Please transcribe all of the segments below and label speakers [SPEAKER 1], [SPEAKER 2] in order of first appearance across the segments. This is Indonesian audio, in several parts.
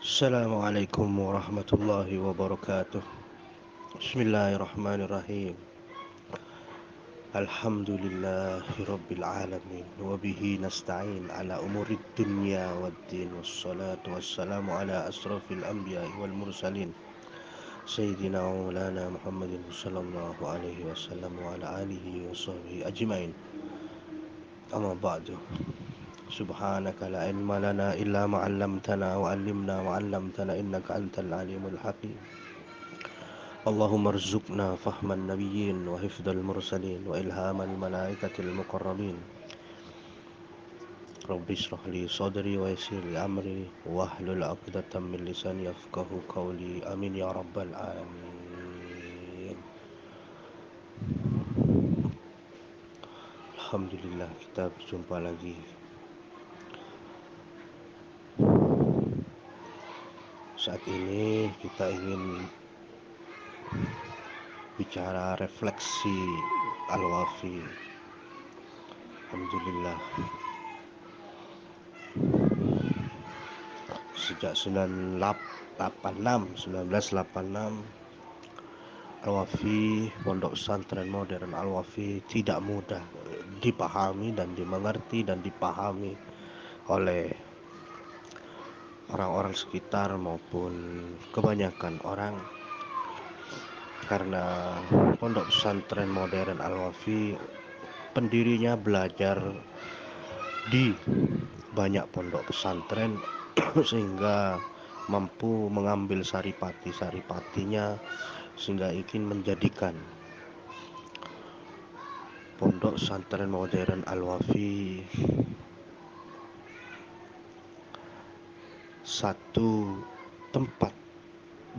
[SPEAKER 1] Assalamualaikum warahmatullahi wabarakatuh. Bismillahirrahmanirrahim. Alhamdulillahi rabbil alamin. Wabihi nasta'in ala umurid dunya waddin. Wassalatu wassalamu ala asrafil anbiya wal mursalin. Sayyidina wa maulana Muhammadin sallallahu alaihi wasallam wa ala alihi wa sahbihi ajmain. Amma ba'du. Subhanaka la ilma lana illa ma'allamtana wa 'allimna ma'allamtana innaka antal alimul hakim. اللهم ارزقنا فهم النبيين وحفظ المرسلين وإلهام الملائكة المقربين. رب اشرح لي صدري ويسر لي أمري واحلل عقدة من لساني يفقه قولي آمين يا رب العالمين. Alhamdulillah, kita berjumpa lagi. Saat ini kita ingin bicara refleksi Al-Wafi. Alhamdulillah, sejak 1986 Al-Wafi, Pondok Pesantren Modern Al-Wafi tidak mudah dipahami dan dimengerti dan dipahami oleh orang-orang sekitar maupun kebanyakan orang, karena Pondok Pesantren Modern Al-Wafi pendirinya belajar di banyak pondok pesantren sehingga mampu mengambil saripati-saripatinya sehingga ingin menjadikan Pondok Pesantren Modern Al-Wafi satu tempat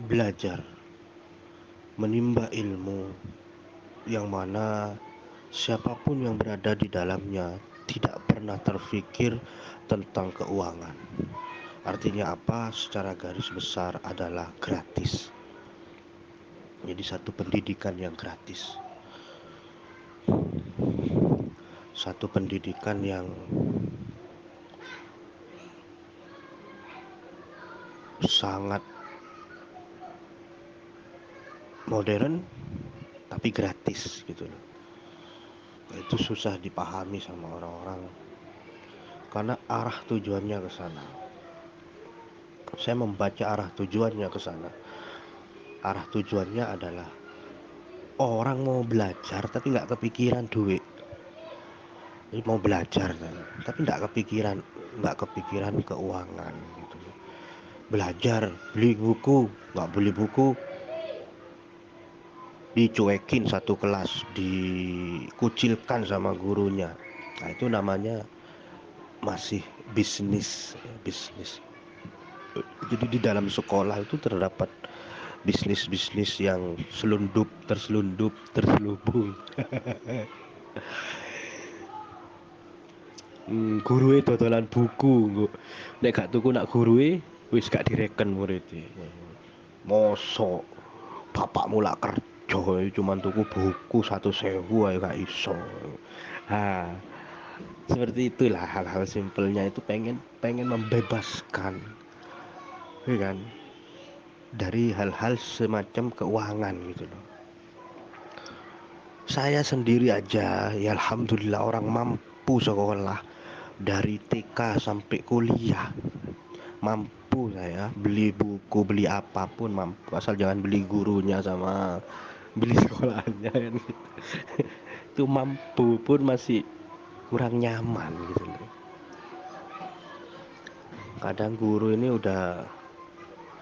[SPEAKER 1] belajar menimba ilmu yang mana siapapun yang berada di dalamnya tidak pernah terfikir tentang keuangan. Artinya apa? Secara garis besar adalah gratis. Jadi satu pendidikan yang gratis. Satu pendidikan yang sangat modern tapi gratis gitu loh. Itu susah dipahami sama orang-orang karena arah tujuannya ke sana. Saya membaca arah tujuannya ke sana. Arah tujuannya adalah orang mau belajar tapi nggak kepikiran duit. Jadi mau belajar tapi nggak kepikiran keuangan gitu. Belajar beli buku, nggak beli buku dicuekin satu kelas, dikucilkan sama gurunya. Nah, itu namanya masih bisnis. Jadi di dalam sekolah itu terdapat bisnis-bisnis yang terselubung. Guru itu dodolan buku, nek gak tuku nak guru wis gak direken murid. Mosok bapakmu lak kerja cuman tuku buku 1.000 ae gak iso. Ha, seperti itulah hal-hal simpelnya itu pengen membebaskan, ya kan, dari hal-hal semacam keuangan gitu loh. Saya sendiri aja ya alhamdulillah orang mampu sekolah dari TK sampai kuliah, mampu saya beli buku beli apapun mampu, asal jangan beli gurunya sama beli sekolahannya kan. Itu mampu pun masih kurang nyaman gitu loh. Kadang guru ini udah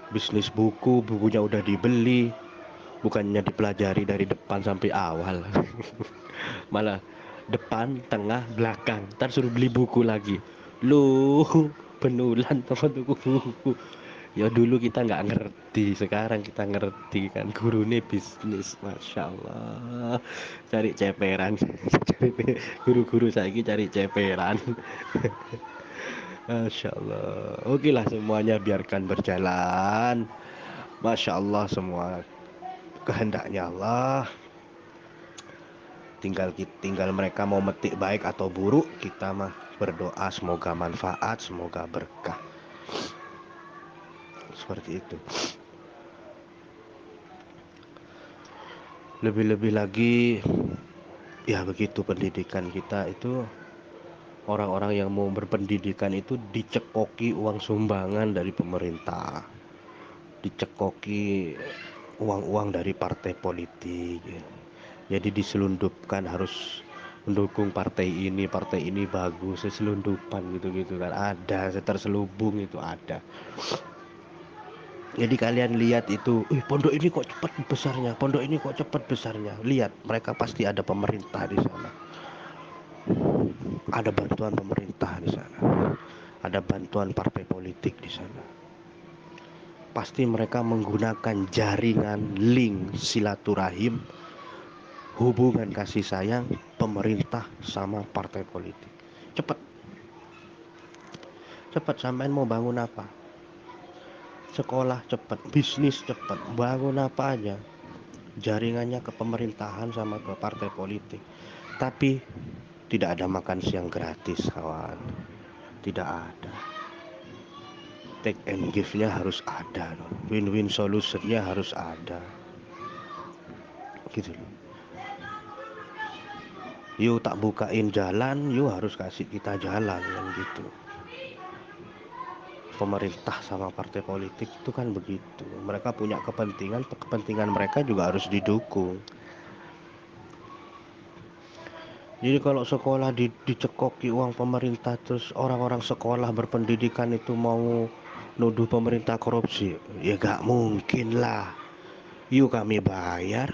[SPEAKER 1] bisnis bukunya udah dibeli, bukannya dipelajari dari depan sampai awal. Malah depan, tengah, belakang, ntar suruh beli buku lagi. Lu penulan teman tuku buku. Ya dulu kita nggak ngerti, sekarang kita ngerti kan. Guru ini bisnis, masya Allah. Cari ceperan, guru-guru saya cari ceperan. Masya Allah. Oke lah, semuanya biarkan berjalan. Masya Allah, semua kehendaknya Allah. Tinggal mereka mau metik baik atau buruk, kita mah berdoa semoga manfaat, semoga berkah. seperti itu. Lebih-lebih lagi ya begitu, pendidikan kita itu, orang-orang yang mau berpendidikan itu dicekoki uang sumbangan dari pemerintah, dicekoki uang-uang dari partai politik, ya. Jadi diselundupkan harus mendukung partai ini bagus, selundupan gitu-gitu kan, ada terselubung itu ada. Jadi kalian lihat itu, pondok ini kok cepat besarnya, pondok ini kok cepat besarnya. Lihat, mereka pasti ada pemerintah di sana. Ada bantuan pemerintah di sana. Ada bantuan partai politik di sana. Pasti mereka menggunakan jaringan link silaturahim, hubungan kasih sayang pemerintah sama partai politik. Cepat. Cepat, sampean mau bangun apa? Sekolah cepat, bisnis cepat, bangun apa aja. Jaringannya ke pemerintahan sama ke partai politik. Tapi tidak ada makan siang gratis, kawan. Tidak ada. Take and give-nya harus ada, win-win solution-nya harus ada, gitu loh. You tak bukain jalan, you harus kasih kita jalan, kan gitu. Pemerintah sama partai politik itu kan begitu. Mereka punya kepentingan, kepentingan mereka juga harus didukung. Jadi kalau sekolah dicekoki uang pemerintah, terus orang-orang sekolah berpendidikan itu mau nuduh pemerintah korupsi, ya gak mungkin lah. Yuk kami bayar,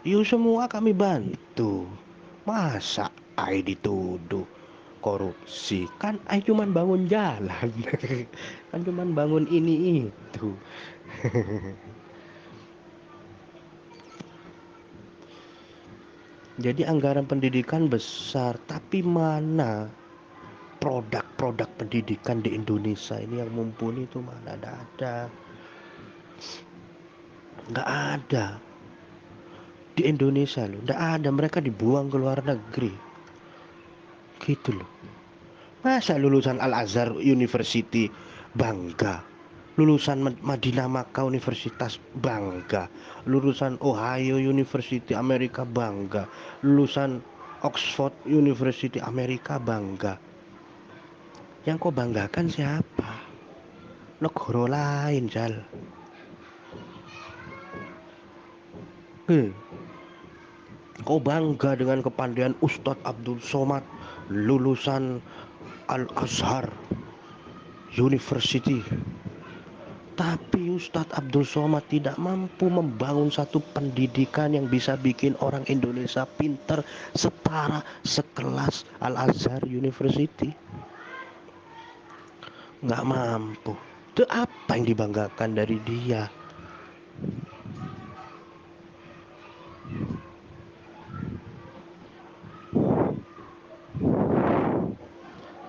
[SPEAKER 1] yuk semua kami bantu. Masa ai dituduh korupsi? Kan ai cuman bangun jalan. Kan cuman bangun ini itu. Jadi anggaran pendidikan besar, tapi mana produk-produk pendidikan di Indonesia ini yang mumpuni itu mana ada? Nggak ada di Indonesia loh, nggak ada. Mereka dibuang ke luar negeri, gitu loh. Masa lulusan Al Azhar University bangga, lulusan Madinah Makkah Universitas bangga, lulusan Ohio University Amerika bangga, lulusan Oxford University Amerika bangga. Yang kau banggakan siapa? Negara lain, Jal. Kau bangga dengan kepandaian Ustadz Abdul Somad, lulusan Al Azhar University. Tapi Ustadz Abdul Somad tidak mampu membangun satu pendidikan yang bisa bikin orang Indonesia pintar setara sekelas Al Azhar University. Nggak mampu. Itu apa yang dibanggakan dari dia?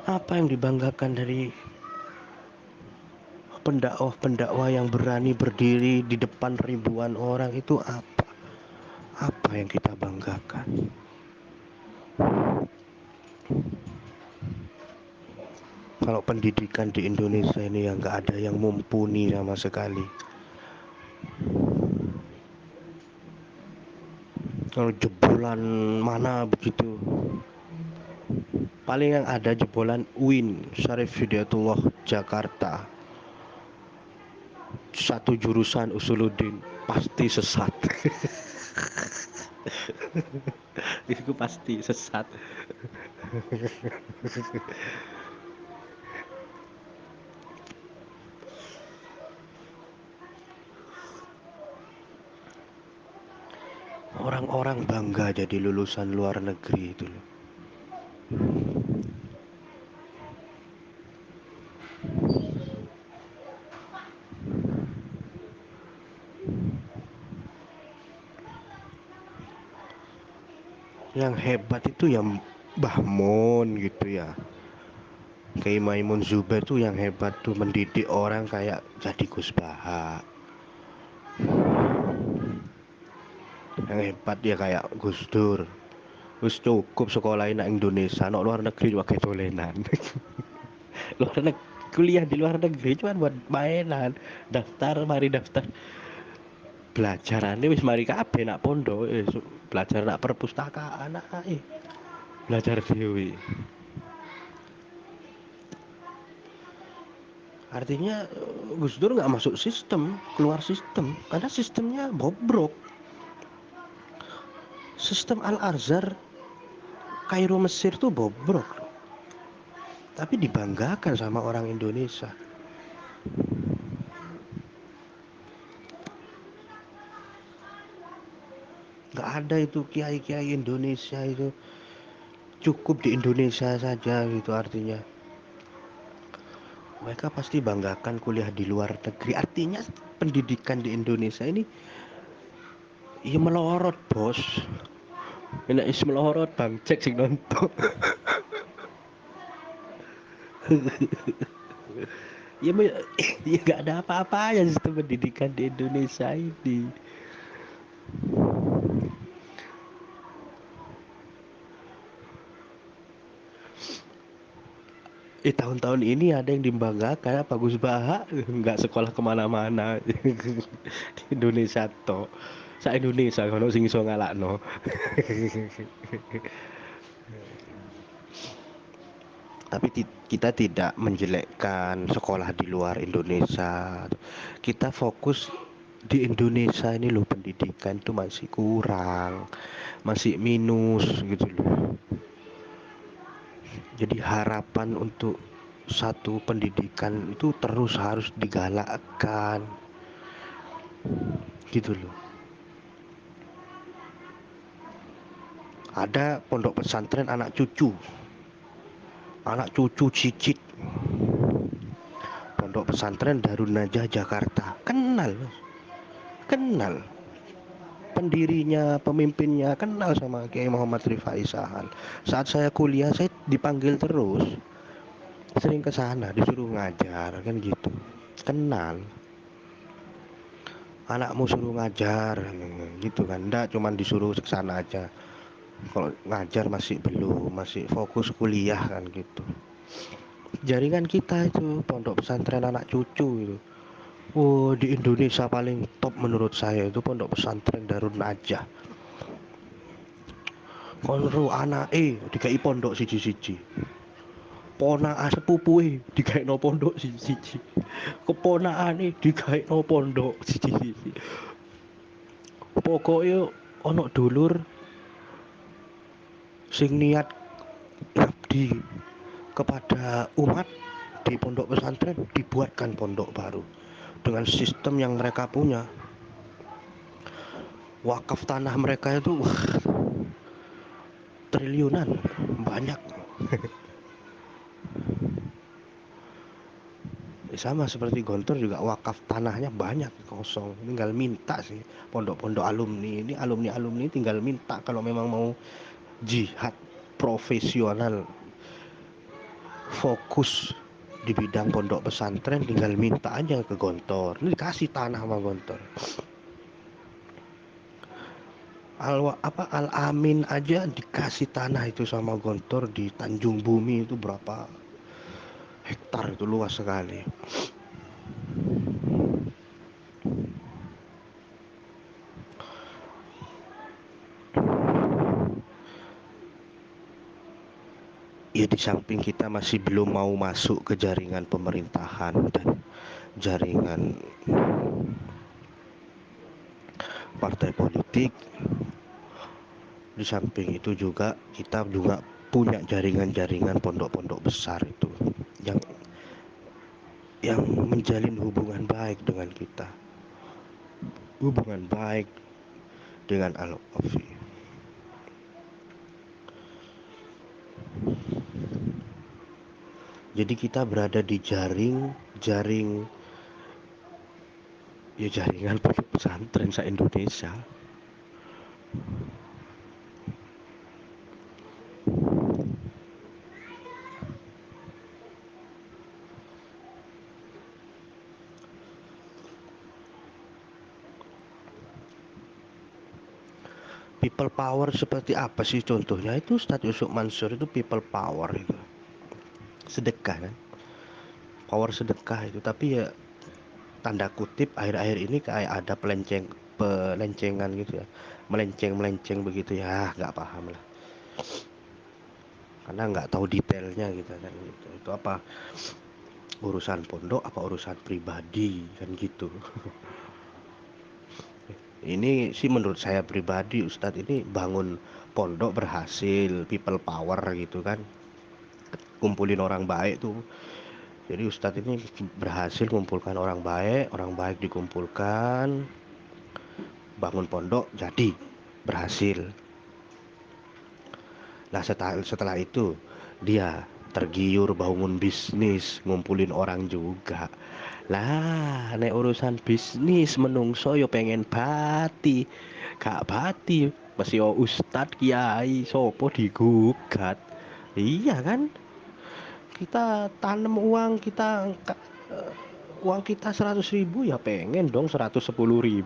[SPEAKER 1] Apa yang dibanggakan dari pendakwah-pendakwah yang berani berdiri di depan ribuan orang itu apa? Apa yang kita banggakan? Kalau pendidikan di Indonesia ini yang nggak ada yang mumpuni sama sekali. Kalau jebolan mana begitu, paling yang ada jebolan UIN Syarif Hidayatullah Jakarta, satu jurusan Usuluddin, pasti sesat. Itu pasti sesat. Orang-orang bangga jadi lulusan luar negeri itu loh. Yang hebat itu yang Mbah Mun gitu ya. Kayak Maimun Zubair tuh yang hebat tuh, mendidik orang kayak jadi Gus Baha. Yang hebat ya kayak Gus Dur. Wis cukup sekolahin nang Indonesia, nok luar negeri juga kayak tolenan. luar negeri Kuliah di luar negeri cuma buat mainan. Mari daftar. Belajarane wis mari kabeh nak pondok, belajar nak perpustakaan ae. Belajar dhewe. Artinya Gus Dur nggak masuk sistem, keluar sistem, karena sistemnya bobrok. Sistem Al-Azhar Kairo Mesir tuh bobrok, tapi dibanggakan sama orang Indonesia. Nggak ada itu kiai-kiai Indonesia itu, cukup di Indonesia saja gitu artinya. Mereka pasti banggakan kuliah di luar negeri. Artinya pendidikan di Indonesia ini ya melorot bos. Enak is melorot bang, cek sing nonton. ya, ya gak ada apa-apa ya sistem pendidikan di Indonesia ini. Tahun-tahun ini ada yang dibanggakan apa Gus Baha nggak sekolah kemana-mana di Indonesia toh. Sa Indonesia kalau sing iso ngalakno. Tapi kita tidak menjelekkan sekolah di luar Indonesia. Kita fokus di Indonesia ini loh, pendidikan itu masih kurang, masih minus gitu loh. Jadi harapan untuk satu pendidikan itu terus harus digalakkan gitu loh. Ada pondok pesantren anak cucu cicit, pondok pesantren Darun Najah Jakarta, kenal pendirinya, pemimpinnya, kenal sama Kiai Muhammad Rifai Sahal. Saat saya kuliah saya dipanggil terus, sering ke sana disuruh ngajar kan gitu, kenal. Anakmu suruh ngajar gitu kan, enggak cuman disuruh ke sana aja, kalau ngajar masih belum, masih fokus kuliah kan gitu. Jaringan kita itu pondok pesantren anak cucu itu, oh di Indonesia paling top menurut saya itu pondok pesantren Darun Najah. Konro anak dikai pondok siji-siji, ponakan sepupuhe digawe pondok siji-siji, keponakane digawe pondok siji-siji. Pokoknya ono dulur sing niat ngabdi kepada umat di pondok pesantren, dibuatkan pondok baru dengan sistem yang mereka punya. Wakaf tanah mereka itu triliunan, banyak. Sama seperti Gontor juga wakaf tanahnya banyak kosong, tinggal minta sih. Pondok-pondok alumni tinggal minta kalau memang mau jihad profesional, fokus di bidang pondok pesantren, tinggal minta aja ke Gontor, ini dikasih tanah sama Gontor. Al Amin aja dikasih tanah itu sama Gontor di Tanjung Bumi, itu berapa hektar, itu luas sekali. Ya di samping kita masih belum mau masuk ke jaringan pemerintahan dan jaringan partai politik, di samping itu juga kita juga punya jaringan-jaringan pondok-pondok besar itu yang menjalin hubungan baik dengan kita, hubungan baik dengan Al-Wafi. Jadi kita berada di jaring ya jaringan pondok pesantren se Indonesia. People power seperti apa sih contohnya? Itu Ustadz Yusuf Mansur itu people power itu. Sedekah kan? power sedekah itu, tapi ya tanda kutip akhir-akhir ini kayak ada pelencengan gitu ya, melenceng begitu ya, nggak paham lah, karena nggak tahu detailnya gitu kan, gitu itu apa urusan pondok apa urusan pribadi kan gitu. Ini sih menurut saya pribadi Ustadz ini bangun pondok berhasil, people power gitu kan, kumpulin orang baik tuh. Jadi Ustadz ini berhasil kumpulkan orang baik dikumpulkan, bangun pondok jadi berhasil. Nah setelah itu dia tergiur bangun bisnis, ngumpulin orang juga. Lah nek urusan bisnis menungso yo pengen bati, gak bati masih yo ustad kiai sopo digugat. Iya kan, kita tanam uang uang kita 100.000 ya pengen dong 110.000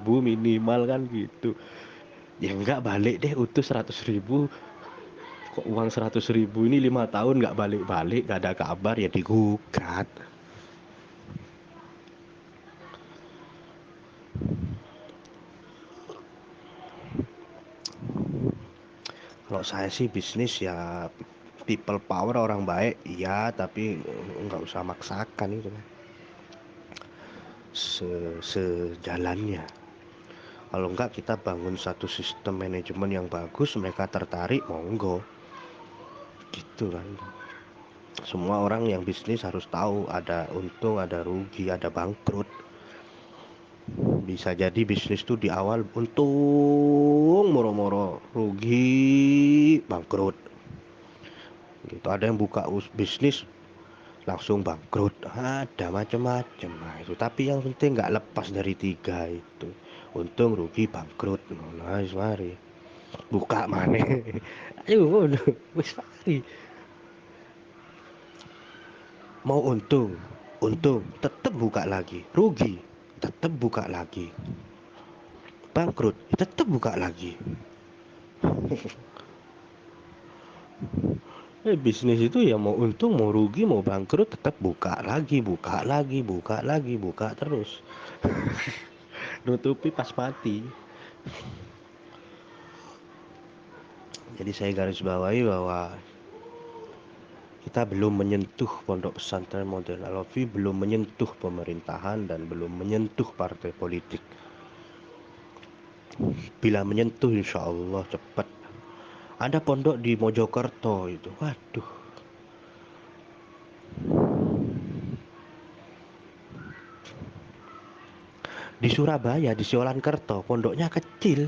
[SPEAKER 1] minimal kan gitu. Ya enggak balik deh utuh 100.000, kok uang 100.000 ini 5 tahun nggak balik-balik, nggak ada kabar, ya digugat. Kalau saya sih bisnis ya people power orang baik iya, tapi nggak usah maksakan itu kan, sejalannya. Kalau enggak kita bangun satu sistem manajemen yang bagus, mereka tertarik monggo gitu kan. Semua orang yang bisnis harus tahu ada untung ada rugi ada bangkrut. Bisa jadi bisnis tuh di awal untung moro-moro, rugi bangkrut gitu. Ada yang buka bisnis langsung bangkrut, ada macam-macam. Nah itu, tapi yang penting nggak lepas dari tiga itu, untung rugi bangkrut. Nah mari buka mana. Ayo ngono wis mari. Mau untung tetap buka lagi, rugi tetap buka lagi, bangkrut tetap buka lagi. Bisnis itu ya mau untung mau rugi mau bangkrut tetap buka lagi, buka lagi, buka lagi, buka terus, nutupi pas mati. Jadi saya garis bawahi bahwa kita belum menyentuh pondok pesantren modern Al-Wafi, belum menyentuh pemerintahan dan belum menyentuh partai politik. Bila menyentuh insya Allah cepat. Ada pondok di Mojokerto itu, waduh. Di Surabaya, di Siolankerto, pondoknya kecil.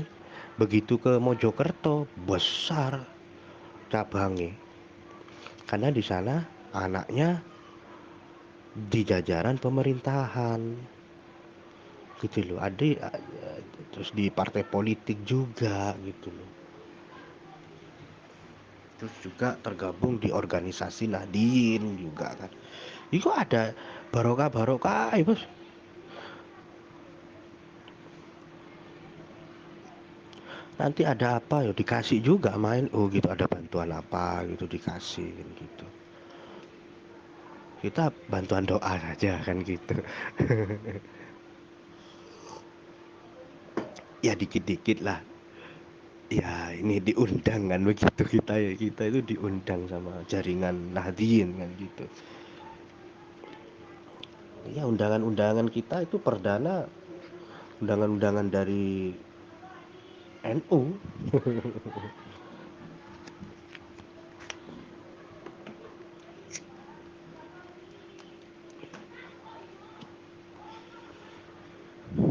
[SPEAKER 1] Begitu ke Mojokerto, besar cabangnya. Karena di sana anaknya di jajaran pemerintahan. Gitu loh. Terus di partai politik juga gitu loh. Terus juga tergabung di organisasi Nahdien juga kan. Itu ada barokah-barokah, bos. Nanti ada apa ya dikasih juga main, oh gitu, ada bantuan apa gitu dikasih gitu. Kita bantuan doa saja kan gitu. Ya dikit-dikit lah. Ya ini diundang kan begitu, kita itu diundang sama jaringan Nahdien kan gitu. Ya undangan-undangan kita itu perdana undangan-undangan dari NU.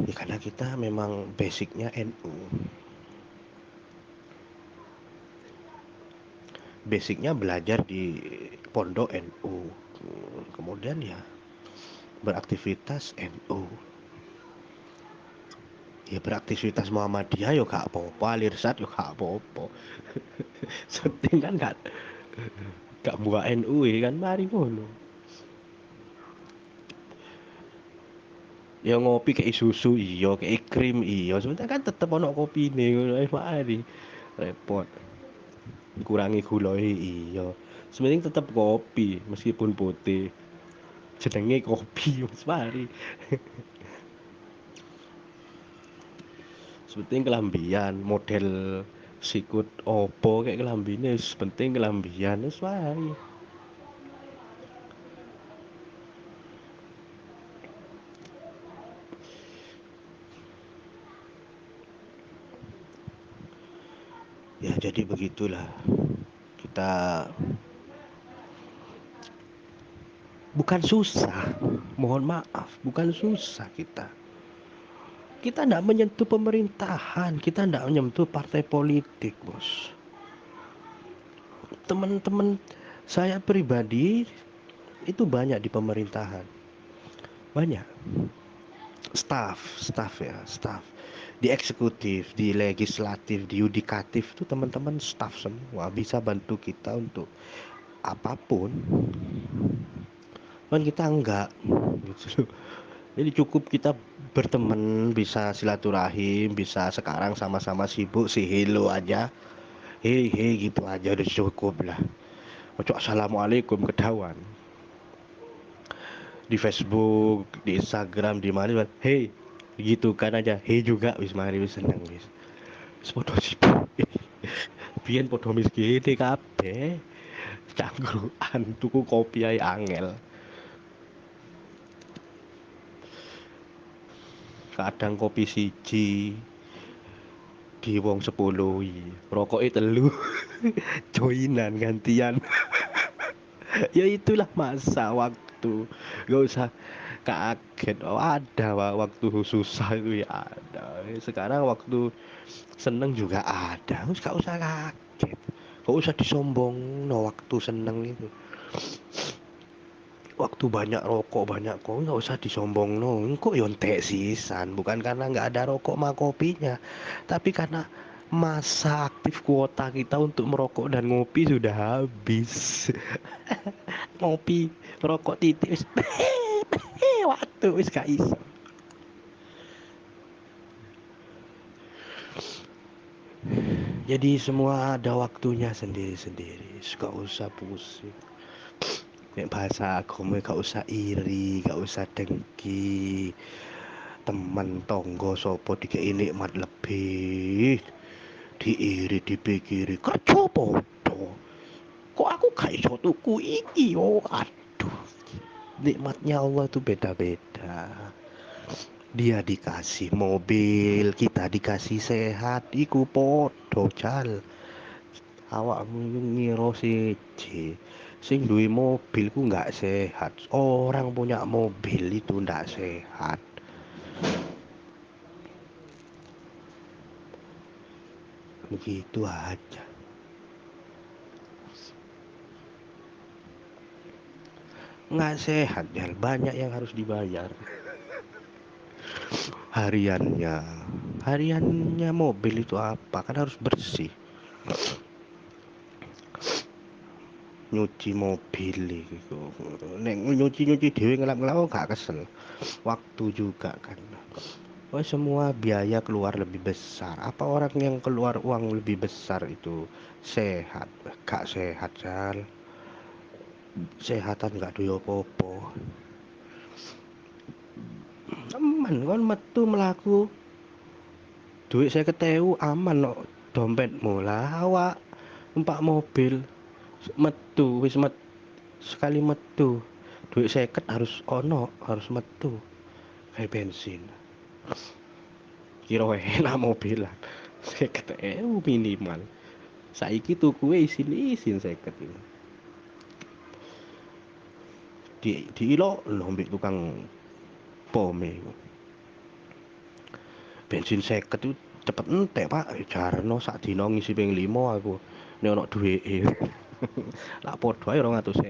[SPEAKER 1] Ya karena kita memang basicnya NU. Basicnya belajar di pondok NU. Kemudian ya beraktivitas NU. Ya beraktivitas Muhammadiyah yo gak apa-apa, alirsat yo gak apa-apa. Penting kan gak buka NU kan mari ngono. Ya ngopi kayak susu iya, kayak krim iya. Sebenarnya kan tetep ono kopine ngono ae mari. Repot. Kurangi gula iya. Sebenarnya tetap kopi meskipun putih. jenenge kopi wis mari. Sepenting kelambian model sikut opo kayak kelambine wis penting kelambian wis mari. Ya jadi begitulah. Kita bukan susah, mohon maaf, bukan susah kita. Kita tidak menyentuh pemerintahan, kita tidak menyentuh partai politik, bos. Teman-teman saya pribadi itu banyak di pemerintahan, banyak. Staff ya, staff. Di eksekutif, di legislatif, di yudikatif itu teman-teman staff semua bisa bantu kita untuk apapun. Kan kita enggak gitu. Jadi cukup kita berteman, bisa silaturahim, bisa sekarang sama-sama sibuk si hello aja. Hei hei gitu aja udah cukup lah. Ojo assalamualaikum kedawan. Di Facebook, di Instagram, di mana hei gitu kan aja. Hei juga wis mari wis seneng wis. Wis podo sibuk. Biyen podo miskin kabeh. Cangkruan tuku kopi ae angel. Kadang kopi siji di wong 10 rokoke telu. Joinan gantian. Ya itulah masa waktu. Gak usah kaget. Oh, ada waktu susah itu ya ada. Sekarang waktu seneng juga ada. Gak usah kaget. Gak usah disombong no waktu seneng itu. Waktu banyak rokok banyak kok nggak usah disombong no. Kok yontek sisan. Bukan karena nggak ada rokok sama kopinya, tapi karena masa aktif kuota kita untuk merokok dan ngopi sudah habis. Ngopi rokok titik wis waktu wis gak iso. Jadi semua ada waktunya sendiri-sendiri. Gak usah pusing. Nek bahasa agama gak usah iri, gak usah dengki. Teman tonggo sopo dikei nikmat lebih, diiri dipikiri kerja podo. Kok aku gak iso tuku iki yo. Aduh. Nikmatnya Allah tuh beda-beda. Dia dikasih mobil, kita dikasih sehat, iku podo jal. Awakmu ngira siji. Sing duwe mobil ku nggak sehat. Orang punya mobil itu nggak sehat. Begitu aja. Nggak sehat ya, banyak yang harus dibayar. Hariannya mobil itu apa, kan harus bersih. Nyuci mobil itu, neng nyuci dewe ngelap-ngelap gak kesel. Waktu juga kan. Oh, semua biaya keluar lebih besar. Apa orang yang keluar uang lebih besar itu sehat? Gak sehat, Sal. Sehatan gak duwe apa-apa. Aman kan metu melaku. Duit saya ketemu aman no dompetmu lah awak numpak mobil metu wis sekali metu duit seket harus ono harus metu kayak bensin kira enak mobilan seket minimal saiki tuku isin seket ini di ilo lombik tukang pome bensin seket itu cepet entek pak jarno sak dino ngisi ping 5 aku ini ono duweke lah podo ae 250.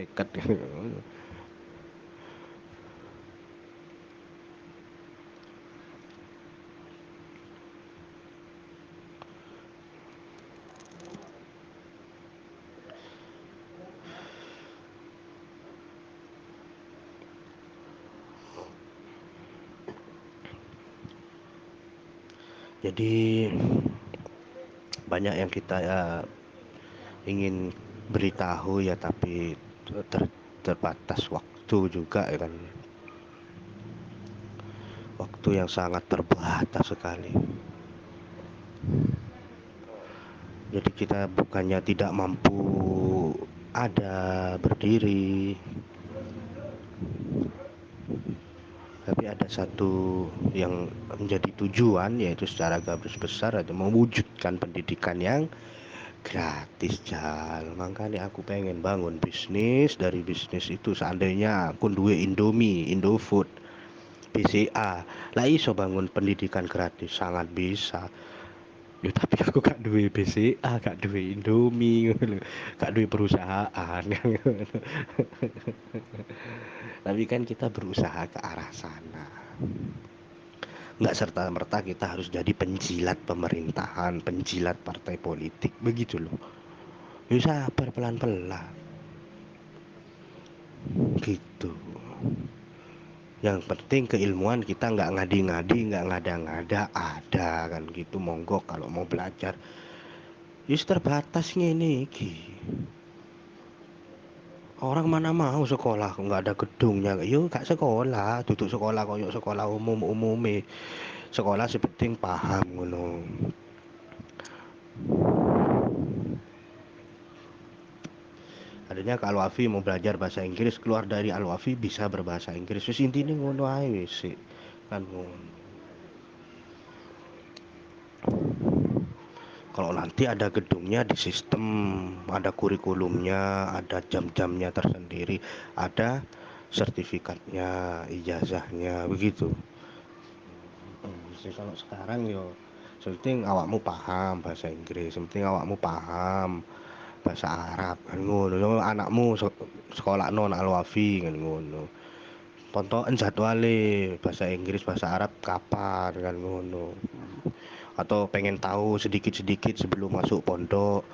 [SPEAKER 1] Jadi banyak yang kita ya, ingin beritahu ya tapi terbatas waktu. waktu juga ya kan, waktu yang sangat terbatas sekali. Jadi kita bukannya tidak mampu ada berdiri, tapi ada satu yang menjadi tujuan, yaitu secara garis besar ada mewujudkan pendidikan yang gratis, Jal. Makanya aku pengen bangun bisnis. Dari bisnis itu seandainya aku duwe Indomie, Indofood, BCA, lah iso bangun pendidikan gratis, sangat bisa. Ya tapi aku gak duwe BCA, gak duwe Indomie ngono lho. Gak duwe perusahaan. Tapi kan kita berusaha ke arah sana. Nggak serta-merta kita harus jadi penjilat pemerintahan, penjilat partai politik, begitu loh. Ya sabar, pelan-pelan gitu. Yang penting keilmuan kita nggak ngadi-ngadi, nggak ngada-ngada, ada kan gitu. Monggo kalau mau belajar. Yus terbatas ngene iki. Orang mana mau sekolah nggak ada gedungnya. Yo gak sekolah, duduk sekolah koyo sekolah umum-umume. Sekolah sepenting paham ngono. Adanya kalau Alwafi mau belajar bahasa Inggris, keluar dari Alwafi bisa berbahasa Inggris. Wis intine ngono ae wis sik. Kan ngono. Kalau nanti ada gedungnya di sistem, ada kurikulumnya, ada jam-jamnya tersendiri, ada sertifikatnya, ijazahnya, begitu. Jadi kalau sekarang yo, penting awakmu paham bahasa Inggris, penting awakmu paham bahasa Arab kan ngono. Yo, anakmu sekolah non Alwafi kan ngono. Pontoken jadwale bahasa Inggris, bahasa Arab kapan kan ngono. Atau pengen tahu sedikit-sedikit sebelum masuk pondok,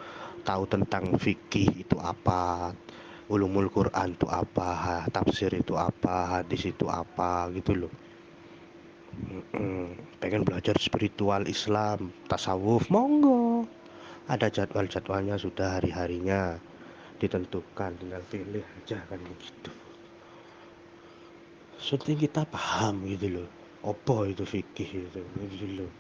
[SPEAKER 1] tahu tentang fikih itu apa, ulumul Quran itu apa, tafsir itu apa, hadis itu apa gitu loh. Pengen belajar spiritual Islam, tasawuf, monggo. Ada jadwal-jadwalnya sudah, hari-harinya ditentukan, tinggal pilih aja kan begitu. Penting kita paham gitu loh. Apa itu fikih itu gitu loh.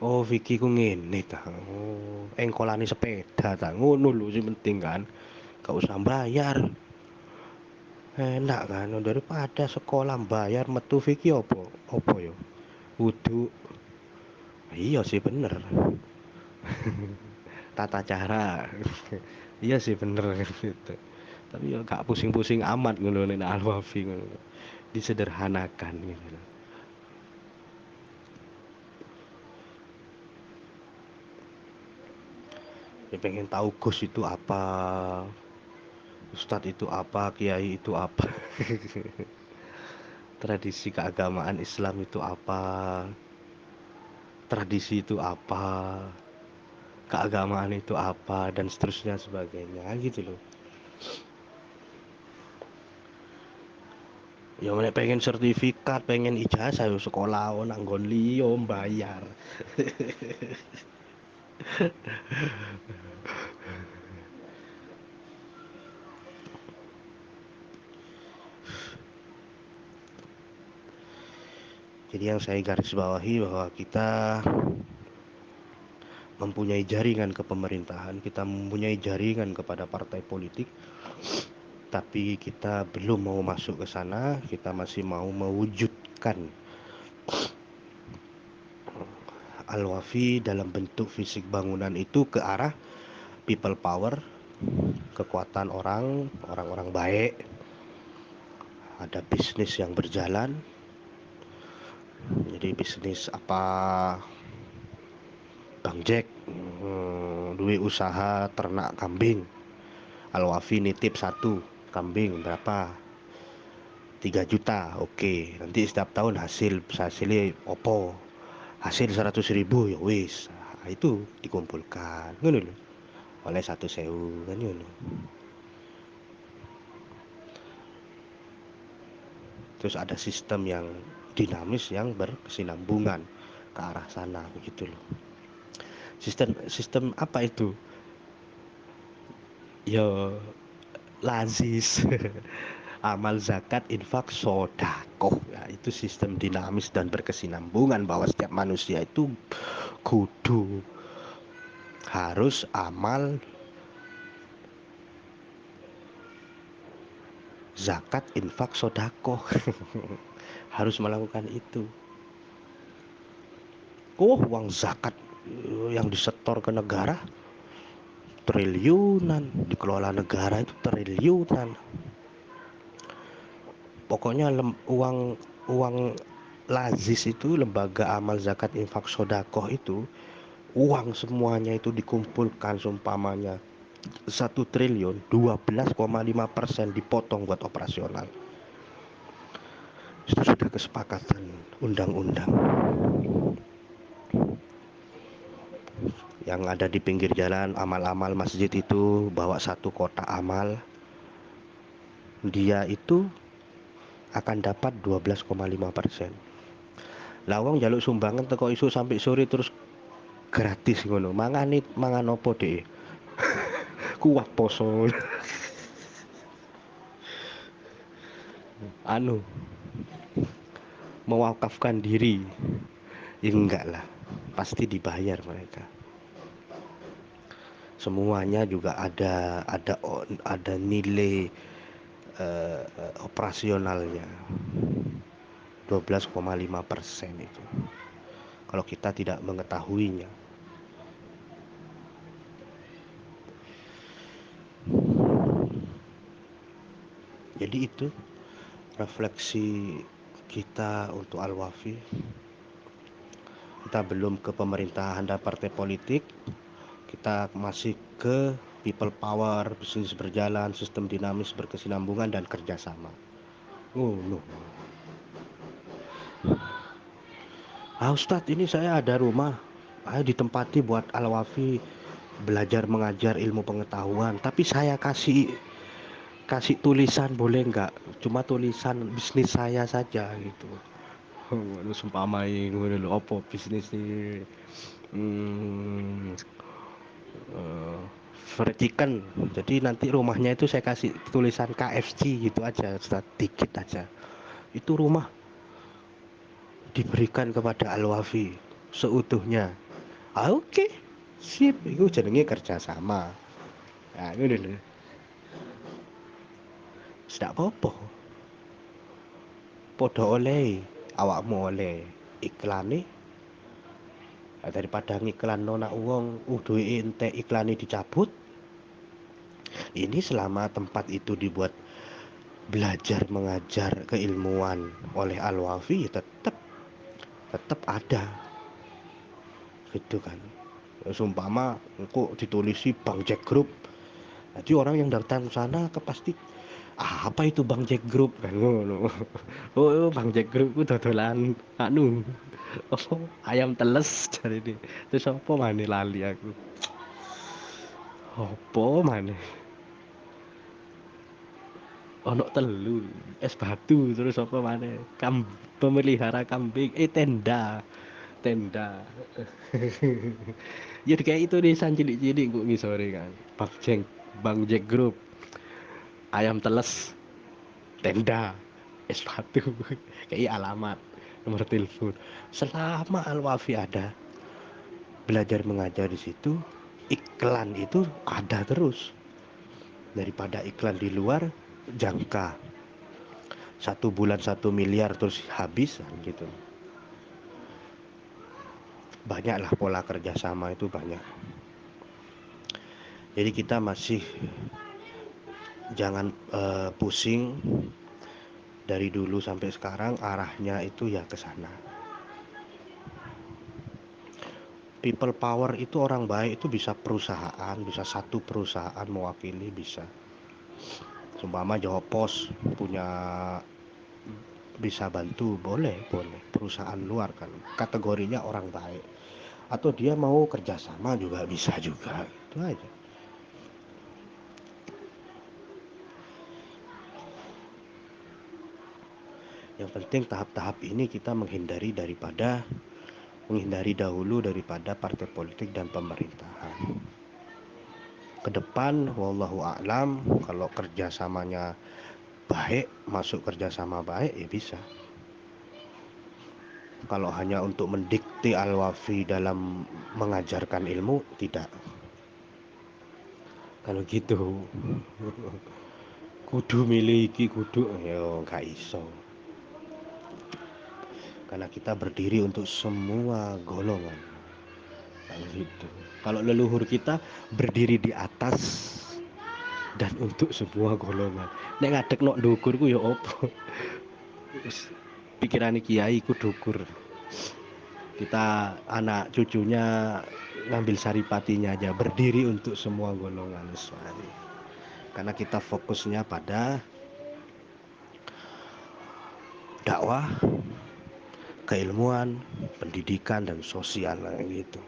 [SPEAKER 1] Oh, Vicky ku ngene ta. Oh, engkolane sepeda ta. Ngono lho sing penting kan. Gak usah bayar. Enak kan daripada sekolah bayar metu Vicky opo? Opo yo? Wudu. Iya sih bener. Tata cara. Iya sih bener gitu. Tapi yo gak pusing-pusing amat ngono nek Alwafi ngono. Disederhanakan gitu. Ya pengen tahu Gus itu apa, Ustadz itu apa, Kiai itu apa. Tradisi keagamaan Islam itu apa, tradisi itu apa, keagamaan itu apa, dan seterusnya sebagainya gitu loh. Ya mana pengen sertifikat, pengen ijazah yo sekolah nang nggon liya bayar. Jadi yang saya garis bawahi bahwa kita mempunyai jaringan ke pemerintahan, kita mempunyai jaringan kepada partai politik, tapi kita belum mau masuk ke sana, kita masih mau mewujudkan Al-Wafi dalam bentuk fisik bangunan itu ke arah people power, kekuatan orang, orang-orang baik, ada bisnis yang berjalan. Jadi bisnis apa, Bang Jack, duit usaha ternak kambing, Al-Wafi nitip satu kambing berapa, 3 juta, oke. Nanti setiap tahun hasilnya opo, hasil 100.000 ya wis. Nah, itu dikumpulkan ngono lho, oleh 1.000 kan ngono. Terus ada sistem yang dinamis yang berkesinambungan ke arah sana begitu loh. Sistem sistem apa itu? Yo lazis. Amal zakat, infak, sodakoh. Ya, itu sistem dinamis dan berkesinambungan bahwa setiap manusia itu kudu harus amal zakat, infak, sodakoh. Harus melakukan itu. Uang zakat yang disetor ke negara triliunan, dikelola negara itu triliunan. Pokoknya uang uang lazis itu, lembaga amal zakat infak sodakoh itu, uang semuanya itu dikumpulkan seumpamanya 1 triliun, 12,5% dipotong buat operasional. Itu sudah kesepakatan undang-undang. Yang ada di pinggir jalan amal-amal masjid itu bawa satu kotak amal, dia itu akan dapat 12,5%. Lawang jaluk sumbangan teko isu sampai sore terus gratis ngono. Mangan opo deh? Kuat poso. Anu, mewakafkan diri. Ya enggak lah. Pasti dibayar mereka. Semuanya juga ada nilai operasionalnya 12,5% itu. Kalau kita tidak mengetahuinya. Jadi itu refleksi kita untuk Al-Wafi. Kita belum ke pemerintahan dan partai politik, kita masih ke people power, bisnis berjalan, sistem dinamis berkesinambungan dan kerjasama. Oh no. Ustadz, ini saya ada rumah, saya ditempati buat Al-Wafi belajar mengajar ilmu pengetahuan, tapi saya kasih tulisan boleh nggak? Cuma tulisan bisnis saya saja gitu. Lu sumpah main ngono lho, opo bisnis ini? Hmm, fried chicken. Jadi nanti rumahnya itu saya kasih tulisan KFC gitu aja, sedikit aja. Itu rumah diberikan kepada Al-Wafi seutuhnya. Oke, sip. Itu jenenge kerjasama. Nah, ini dulu. Tidak apa-apa. Podo oleh, awakmu oleh iklane. Nah, daripada ngiklan nona uang, duwe entek iklane dicabut. Ini selama tempat itu dibuat belajar mengajar keilmuan oleh Al-Wafi, ya tetap ada gitu kan. Sumpama kok ditulisi Bang Jack Group, jadi orang yang datang sana pasti apa itu Bang Jack Group kan ngono. Oh, Bang Jack Group ku dodolan anu oh, ayam teles cari ini. Terus apa mana lali aku, apa mana ono telu es batu, terus apa mana pemelihara kambing, tenda ya kayak itu desain cilik-cilik kok ngisore kan. Bang Jack Group, ayam teles, tenda, es batu. Kayak alamat, nomor telepon. Selama Al-Wafi ada belajar mengajar di situ, iklan itu ada terus. Daripada iklan di luar jangka 1 bulan 1 miliar terus habis gitu. Banyaklah pola kerjasama itu banyak. Jadi kita masih jangan pusing, dari dulu sampai sekarang arahnya itu ya ke sana. People power itu orang baik itu bisa perusahaan, bisa satu perusahaan mewakili, bisa. Seumpama Jawa Pos punya bisa bantu, boleh. Perusahaan luar kan kategorinya orang baik. Atau dia mau kerjasama juga bisa juga. Itu aja. Yang penting tahap-tahap ini kita menghindari dahulu daripada partai politik dan pemerintahan. Ke depan wallahu a'lam, kalau kerjasamanya baik, masuk kerjasama baik ya bisa. Kalau hanya untuk mendikte Al-Wafi dalam mengajarkan ilmu, tidak. Kalau gitu kudu miliki kudu yo gak iso. Karena kita berdiri untuk semua golongan. Kalau gitu. Kalau leluhur kita berdiri di atas dan untuk semua golongan. Nek ngadeg nok ndukur ku ya opo? Pikirane kiai ku dukur. Kita anak cucunya ngambil saripatinya aja, berdiri untuk semua golongan. Karena kita fokusnya pada dakwah, keilmuan, pendidikan dan sosial gitu.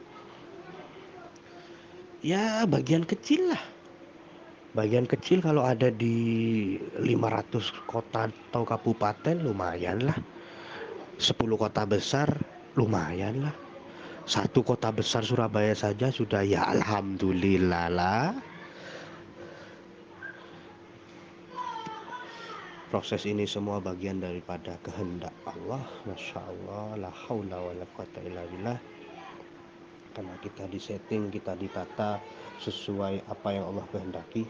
[SPEAKER 1] Ya bagian kecil lah. Bagian kecil kalau ada di 500 kota atau kabupaten lumayan lah. 10 kota besar lumayan lah. Satu kota besar Surabaya saja sudah ya alhamdulillah lah. Proses ini semua bagian daripada kehendak Allah. Masya Allah, la haula wa la quwata illa billah. Karena kita disetting, kita ditata sesuai apa yang Allah kehendaki.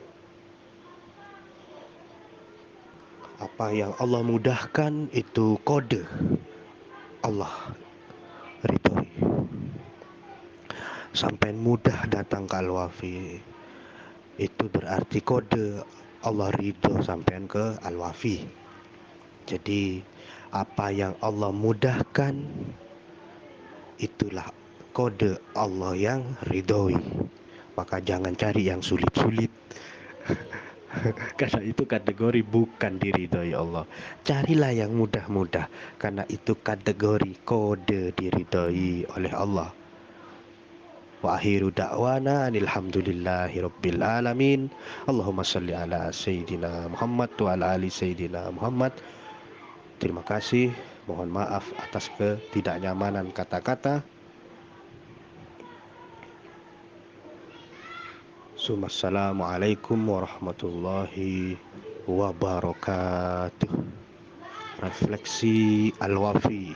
[SPEAKER 1] Apa yang Allah mudahkan itu kode Allah ridhoi. Sampai mudah datang ke Al-Wafi, itu berarti kode Allah ridho sampean ke Al-Wafi. Jadi apa yang Allah mudahkan itulah kode Allah yang ridhoi. Maka jangan cari yang sulit-sulit. Karena itu kategori bukan diridhoi Allah. Carilah yang mudah-mudah, karena itu kategori kode diridhoi oleh Allah. Wa akhiru da'wana alhamdulillahi rabbil alamin. Allahumma salli ala Sayyidina Muhammad wa ala ali Sayyidina Muhammad. Terima kasih. Mohon maaf atas ketidaknyamanan kata-kata. Assalamualaikum warahmatullahi wabarakatuh. Refleksi Al-Wafi.